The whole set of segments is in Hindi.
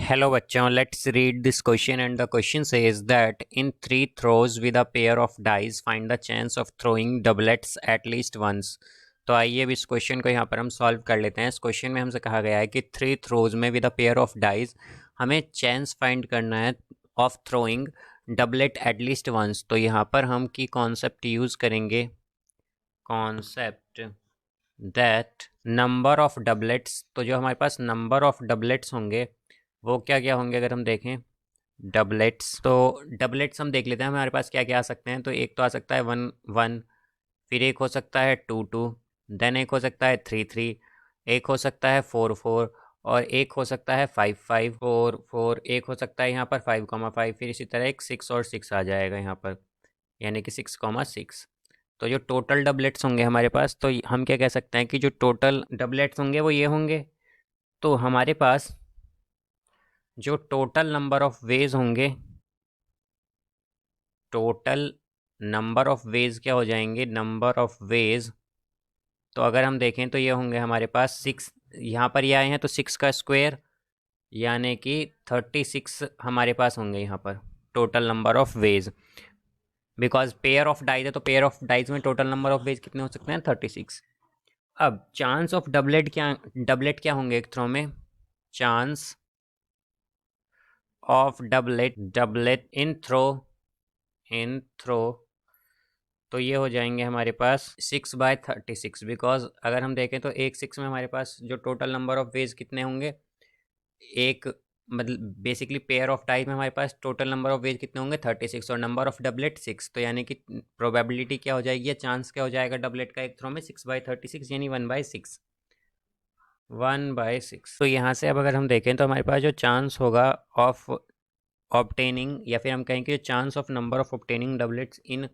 Hello बच्चों, let's read this question and the question says that in 3 throws with a pair of dice find the chance of throwing doublets at least once। तो आइए अब इस क्वेश्चन को यहाँ पर हम सॉल्व कर लेते हैं। इस क्वेश्चन में हमसे कहा गया है कि 3 थ्रोज में with a pair of dice हमें चांस फाइंड करना है of throwing doublet at least once. तो यहाँ पर हम की कॉन्सेप्ट यूज़ करेंगे, concept that number of doublets. तो जो हमारे पास नंबर ऑफ डबलेट्स होंगे वो क्या क्या होंगे अगर हम देखें डबलेट्स। तो डबलेट्स हम देख लेते हैं हमारे पास क्या क्या आ सकते हैं। तो एक तो आ सकता है 1 1, फिर एक हो सकता है 2 2, देन एक हो सकता है 3 3, एक हो सकता है 4 4, और एक हो सकता है 5 5 4 4, एक हो सकता है यहाँ पर 5 5, फिर इसी तरह एक 6 और 6 आ जाएगा यहाँ पर, यानी कि 6 6। तो जो टोटल डबलेट्स होंगे हमारे पास, तो हम क्या कह सकते हैं कि जो टोटल डबलेट्स होंगे वो ये होंगे। तो हमारे पास जो टोटल नंबर ऑफ वेज होंगे, टोटल नंबर ऑफ वेज क्या हो जाएंगे, नंबर ऑफ वेज। तो अगर हम देखें तो ये होंगे हमारे पास 6, यहाँ पर ये आए हैं तो 6 का स्क्वायर यानी कि 36 हमारे पास होंगे यहाँ पर total number of ways. Because pair of dice है तो पेयर ऑफ डाइज में टोटल नंबर ऑफ वेज कितने हो सकते हैं, 36। अब चांस ऑफ डबलेट क्या होंगे एक थ्रो में, chance of doublet in throw. तो ये हो जाएंगे हमारे पास 6/36। बिकॉज अगर हम देखें तो एक 6 में हमारे पास जो टोटल नंबर ऑफ वेज कितने होंगे, एक मतलब बेसिकली पेयर ऑफ डाइज में हमारे पास टोटल नंबर ऑफ वेज कितने होंगे 36, और नंबर ऑफ डबलेट 6। तो यानी कि प्रोबेबिलिटी क्या हो जाएगी या चांस क्या हो जाएगा डबलेट का एक थ्रो में, 6/36 यानी 1/6, 1/6। तो यहाँ से अब अगर हम देखें तो हमारे पास जो चांस होगा ऑफ ऑब्टेनिंग, या फिर हम कहें कि chance of number of obtaining doublets in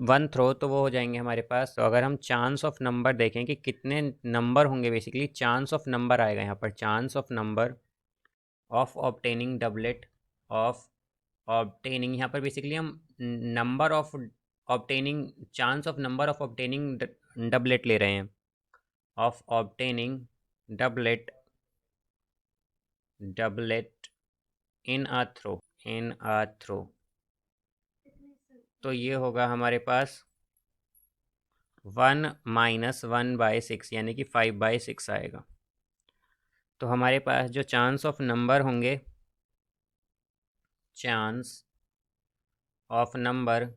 1 throw, तो वो हो जाएंगे हमारे पास। तो अगर हम चांस ऑफ नंबर देखें कि कितने नंबर होंगे, बेसिकली चांस ऑफ नंबर आएगा यहाँ पर, chance of number of obtaining doublet, of obtaining, यहाँ पर बेसिकली हम number of obtaining, chance of number of obtaining doublet ले रहे हैं, of obtaining doublet in a throw. तो ये होगा हमारे पास 1 - 1/6 यानी कि 5/6 आएगा। तो हमारे पास जो चांस ऑफ नंबर होंगे, chance of number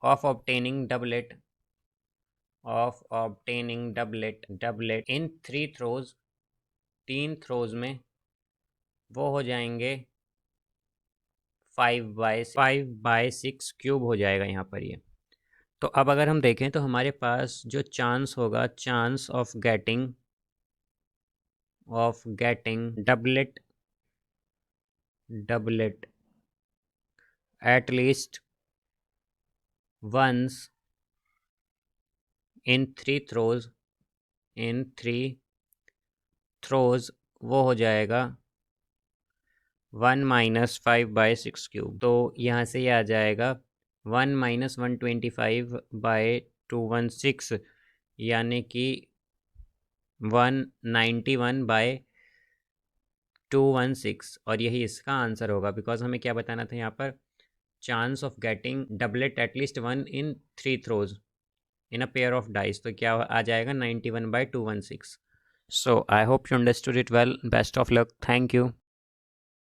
of obtaining doublet in 3 throws, 3 throws में, वो हो जाएंगे 5/6 क्यूब हो जाएगा यहाँ पर ये। तो अब अगर हम देखें तो हमारे पास जो चांस होगा, chance of getting doublet at least once in 3 throws, वो हो जाएगा 1 - 5/6 क्यूब। तो यहाँ से ये आ जाएगा 1 - 125/216 यानी कि 191/216, और यही इसका आंसर होगा। बिकॉज हमें क्या बताना था यहाँ पर, chance of getting doublet at least 1 in 3 throws in a pair of dice. तो क्या आ जाएगा 91/216। So I hope you understood it well. Best of luck. Thank you.